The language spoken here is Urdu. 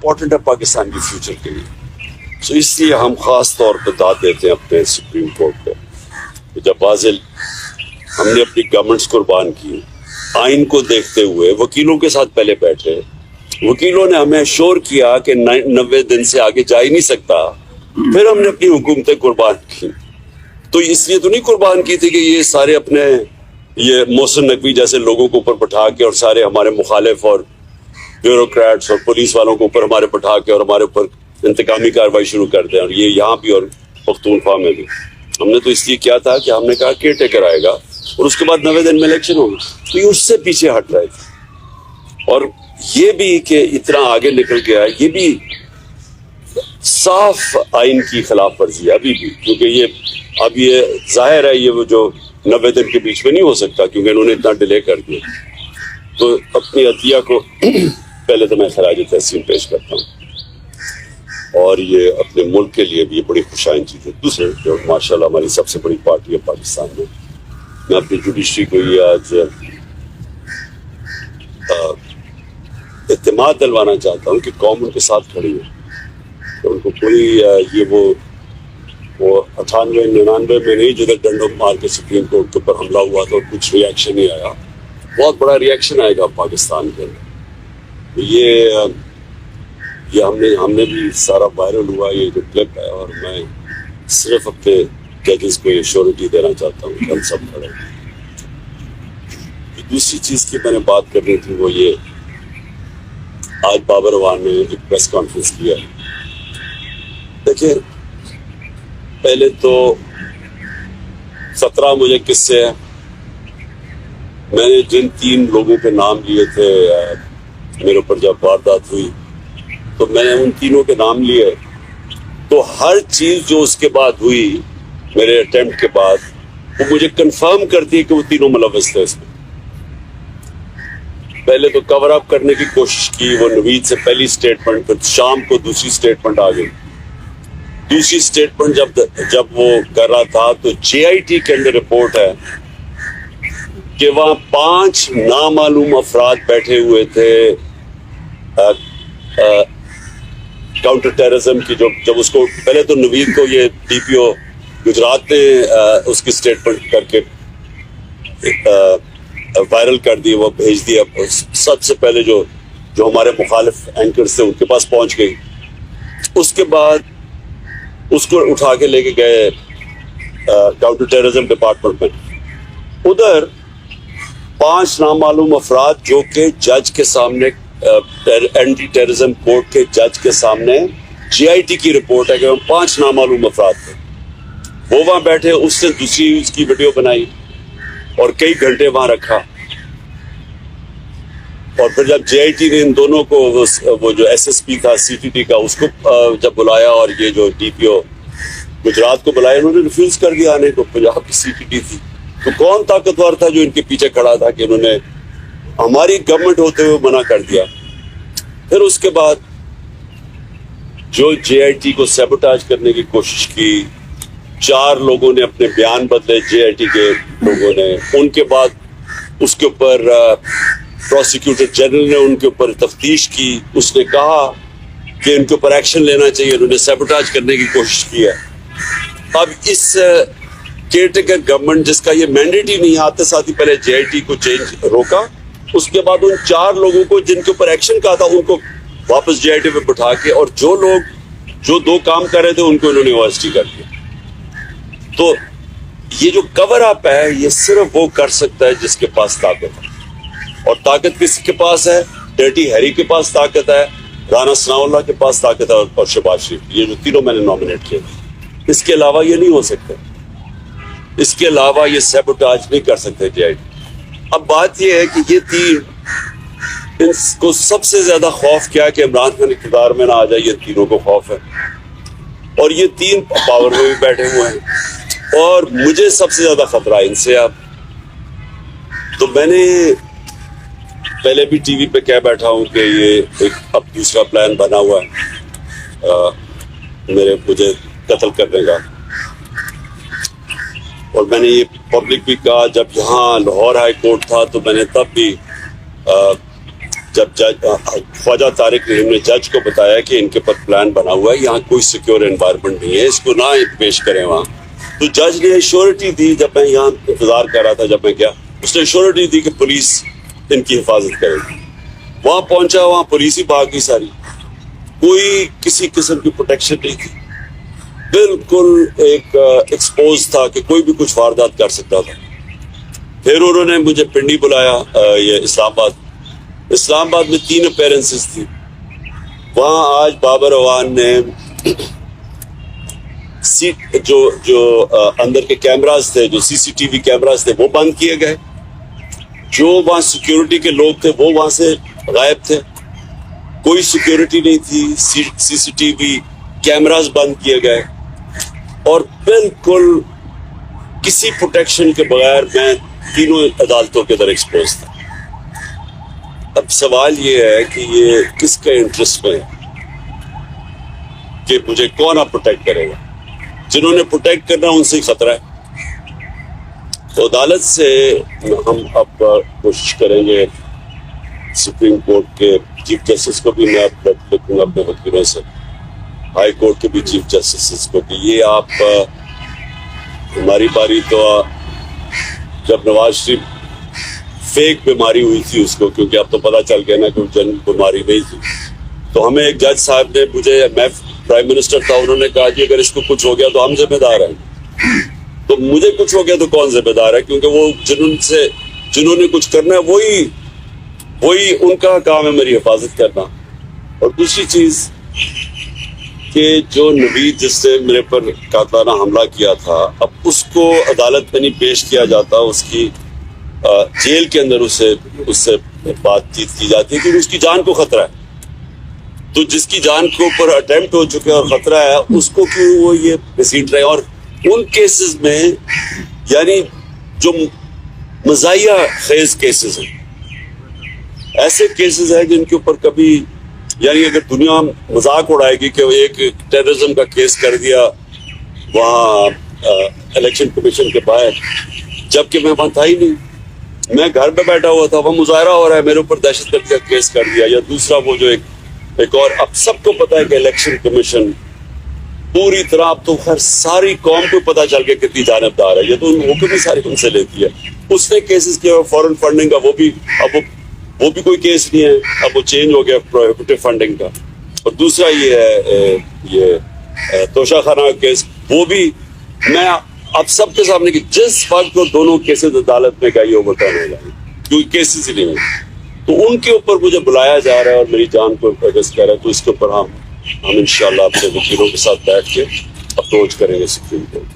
امپورٹنٹ ہے پاکستان کی فیوچر کے لیے. سو اس لیے ہم خاص طور پہ داد دیتے ہیں اپنے سپریم کورٹ پہ. جب واضح ہم نے اپنی گورنمنٹس قربان کی, آئین کو دیکھتے ہوئے وکیلوں کے ساتھ پہلے بیٹھے, وکیلوں نے ہمیں شور کیا کہ 90 دن سے آگے جا ہی نہیں سکتا, پھر ہم نے اپنی حکومتیں قربان کی. تو اس لیے تو نہیں قربان کی تھی کہ یہ سارے اپنے یہ محسن نقوی جیسے لوگوں کو اوپر بٹھا کے اور سارے ہمارے مخالف اور بیوروکریٹس اور پولیس والوں کو اوپر ہمارے بٹھا کے اور ہمارے اوپر انتقامی کارروائی شروع کر دیں, اور یہ یہاں بھی اور پختونخوا میں بھی. ہم نے تو اس لیے کیا تھا کہ ہم نے کہا کیئر ٹیکر آئے گا اور اس کے بعد 90 دن میں الیکشن ہوگی, تو یہ اس سے پیچھے ہٹ رہے تھے. اور یہ بھی کہ اتنا آگے نکل گیا, یہ بھی صاف آئین کی خلاف ورزی ہے ابھی بھی, کیونکہ یہ اب یہ ظاہر ہے یہ وہ جو 90 دن کے بیچ میں نہیں ہو سکتا کیونکہ انہوں نے اتنا ڈیلے کر دیا. تو اپنی عطیہ کو پہلے تو میں خراج تحسین پیش کرتا ہوں, اور یہ اپنے ملک کے لیے بھی یہ بڑی خوشائن چیز ہے. دوسرے جو ماشاءاللہ ہماری سب سے بڑی پارٹی ہے پاکستان میں اپنی جوڈیشری کو یہ آج اعتماد دلوانا چاہتا ہوں کہ قوم ان کے ساتھ کھڑی ہے. ان کو کوئی یہ وہ 98-99 میں نہیں جدھر ڈنڈوں مار کے سپریم کورٹ کے اوپر حملہ ہوا تھا اور کچھ ریئیکشن نہیں آیا, بہت بڑا ریئیکشن آئے گا پاکستان کے اندر. یہ ہم نے بھی سارا وائرل ہوا یہ جو کلپ ہے, اور میں صرف اپنے ججز کو یہ شیورٹی دینا چاہتا ہوں کہ ہم سب کھڑے ہیں. دوسری چیز کی میں نے بات کرنی تھی وہ یہ, آج بابر اعوان نے ایک پریس کانفرنس کیا. دیکھیں پہلے تو 17 مجھے قصے ہیں. میں نے جن 3 لوگوں کے نام لیے تھے میرے اوپر جب واردات ہوئی, تو میں نے ان تینوں کے نام لیے, تو ہر چیز جو اس کے بعد ہوئی میرے اٹیمپٹ کے بعد, وہ مجھے کنفرم کرتی ہے کہ وہ تینوں ملوث تھے اس میں. پہلے تو کور اپ کرنے کی کوشش کی, وہ نوید سے پہلی سٹیٹمنٹ, پھر شام کو دوسری سٹیٹمنٹ آ گئی. دوسری سٹیٹمنٹ جب وہ کر رہا تھا تو JIT کے اندر رپورٹ ہے کہ وہاں 5 نامعلوم افراد بیٹھے ہوئے تھے کاؤنٹر ٹیررزم کی. جب اس کو پہلے تو نوید کو یہ DPO گجرات نے اس کی سٹیٹمنٹ کر کے وائرل کر دی, وہ بھیج دیا. سب سے پہلے جو ہمارے مخالف اینکرز تھے ان کے پاس پہنچ گئی. اس کے بعد اس کو اٹھا کے لے کے گئے کاؤنٹر ٹیررزم ڈپارٹمنٹ میں. ادھر 5 نامعلوم افراد جو کہ جج کے سامنے اینٹی ٹیررزم کورٹ کے جج کے سامنے JIT کی رپورٹ ہے کہ 5 نامعلوم افراد تھے, وہ وہاں بیٹھے. اس نے دوسری اس کی ویڈیو بنائی اور کئی گھنٹے وہاں رکھا. اور پھر جب JIT نے ان دونوں کو وہ جو SSP تھا CTT کا, اس کو جب بلایا, اور یہ جو DPO گجرات کو بلایا, انہوں نے ریفیوز کر دیا آنے کو. پنجاب کی CTT تھی, تو کون طاقتور تھا جو ان کے پیچھے کھڑا تھا کہ انہوں نے ہماری گورنمنٹ ہوتے ہوئے منع کر دیا. پھر اس کے بعد جو JIT کو سیبوٹاج کرنے کی کوشش کی, 4 لوگوں نے اپنے بیان بدلے JIT کے لوگوں نے. ان کے بعد اس کے اوپر پروسیکیوٹر جنرل نے ان کے اوپر تفتیش کی, اس نے کہا کہ ان کے اوپر ایکشن لینا چاہیے. انہوں نے سیبوٹاج کرنے کی کوشش کی ہے. اب اس کیئر ٹیکر گورنمنٹ جس کا یہ مینڈیٹ ہی نہیں, آتے ساتھ ہی پہلے JIT کو چینج روکا, اس کے بعد ان 4 لوگوں کو جن کے اوپر ایکشن کہا تھا ان کو واپس JIT پہ بٹھا کے, اور جو لوگ جو 2 کام کر رہے تھے ان کو انہوں نے OST کر دیا. تو یہ جو کور اپ ہے یہ صرف وہ کر سکتا ہے جس کے پاس طاقت ہے, اور طاقت کس کے پاس ہے؟ ڈرٹی ہیری کے پاس طاقت ہے, رانا ثناء اللہ کے پاس طاقت ہے, اور شہباز شریف. یہ جو تینوں میں نے نامنیٹ کیے, اس کے علاوہ یہ نہیں ہو سکتے. اس کے علاوہ یہ سیبوٹاج نہیں کر سکتے JIT. اب بات یہ ہے کہ یہ 3 ان کو سب سے زیادہ خوف کیا کہ عمران خان اقتدار میں نہ آ جائے, یہ تینوں کو خوف ہے. اور یہ 3 پاور میں بھی بیٹھے ہوئے ہیں, اور مجھے سب سے زیادہ خطرہ ہے ان سے. اب تو میں نے پہلے بھی ٹی وی پہ کہہ بیٹھا ہوں کہ یہ ایک اب دوسرا پلان بنا ہوا ہے مجھے قتل کرنے کا. اور میں نے یہ پبلک بھی کہا, جب یہاں لاہور ہائی کورٹ تھا تو میں نے تب بھی جب جج خواجہ طارق رحیم نے جج کو بتایا کہ ان کے پر پلان بنا ہوا ہے, یہاں کوئی سیکیور انوائرمنٹ نہیں ہے, اس کو نہ پیش کریں وہاں, تو جج نے ایشورٹی دی. جب میں یہاں انتظار کر رہا تھا, جب میں گیا, اس نے ایشورٹی دی کہ پولیس ان کی حفاظت کرے گی. وہاں پہنچا, وہاں پولیس ہی بھاگ گئی ساری, کوئی کسی قسم کی پروٹیکشن نہیں تھی, بالکل ایک ایکسپوز تھا کہ کوئی بھی کچھ واردات کر سکتا تھا. پھر انہوں نے مجھے پنڈی بلایا, یہ اسلام آباد میں 3 اپیرنسز تھی. وہاں آج بابر اعوان نے جو اندر کے کیمراز تھے, جو سی سی ٹی وی کیمراز تھے, وہ بند کیے گئے. جو وہاں سیکیورٹی کے لوگ تھے وہ وہاں سے غائب تھے, کوئی سیکیورٹی نہیں تھی. سی سی ٹی وی کیمراز بند کیے گئے, اور بالکل کسی پروٹیکشن کے بغیر میں تینوں عدالتوں کے اندر ایکسپوز تھا. اب سوال یہ ہے کہ یہ کس کے انٹرسٹ میں ہے کہ مجھے کون آپ پروٹیکٹ کرے گا؟ جنہوں نے پروٹیکٹ کرنا ان سے خطرہ ہے. تو عدالت سے ہم اب کوشش کریں گے, سپریم کورٹ کے چیف جسٹس کو بھی میں اب لکھوں گا اپنے وکیلوں سے, ہائی کورٹ کے بھی چیف جسٹس کو, کہ یہ آپ ہماری باری تو جب نواز شریف فیک بیماری ہوئی تھی اس کو, کیونکہ اب تو پتہ چل گیا نا کہ جنرل بیماری نہیں تھی, تو ہمیں ایک جج صاحب نے, میں پرائم منسٹر تھا, انہوں نے کہا کہ اگر اس کو کچھ ہو گیا تو ہم ذمہ دار ہیں. تو مجھے کچھ ہو گیا تو کون ذمہ دار ہے؟ کیونکہ وہ جنہوں نے کچھ کرنا ہے وہی ان کا کام ہے میری حفاظت کرنا. اور دوسری چیز کہ جو نوید جس نے میرے پر قاتلانہ حملہ کیا تھا, اب اس کو عدالت میں نہیں پیش کیا جاتا, اس کی جیل کے اندر اس سے بات چیت کی جاتی ہے کیونکہ اس کی جان کو خطرہ ہے. تو جس کی جان کے اوپر اٹیمپٹ ہو چکے اور خطرہ ہے, اس کو کیوں وہ یہ گھسیٹ رہے ہیں. اور ان کیسز میں یعنی جو مزاحیہ خیز کیسز ہیں, ایسے کیسز ہیں جن کے اوپر کبھی, یعنی اگر دنیا مذاق اڑائے گی کہ ایک ٹیررزم کا کیس کر دیا وہاں الیکشن کمیشن کے باہر, جبکہ میں وہاں تھا ہی نہیں, میں گھر پہ بیٹھا ہوا تھا, وہ مظاہرہ ہو رہا ہے, میرے اوپر دہشت گردی کا کیس کر دیا. یا دوسرا وہ جو ایک اور, اب سب کو پتا ہے کہ الیکشن کمیشن پوری طرح, اب تو خیر ساری قوم کو پتا چل گیا کتنی جانبدار ہے, یہ تو حکم بھی ساری ان سے لیتی ہے. اس نے کیسز کیا فورن فنڈنگ کا, وہ بھی کوئی کیس نہیں ہے, اب وہ چینج ہو گیا پروہیبٹیو فنڈنگ کا. اور دوسرا یہ ہے یہ توشہ خانہ کا کیس, وہ بھی میں اب سب کے سامنے, کہ جس وقت وہ دونوں کیسز عدالت میں گئی اوور ٹرن ہو جائیں, کیونکہ کیسز ہی نہیں ہیں, تو ان کے اوپر مجھے بلایا جا رہا ہے اور میری جان کو اگست کر رہا ہے. تو اس کے اوپر ہم انشاءاللہ اپنے وکیلوں کے ساتھ بیٹھ کے اپروچ کریں گے سپریم کورٹ.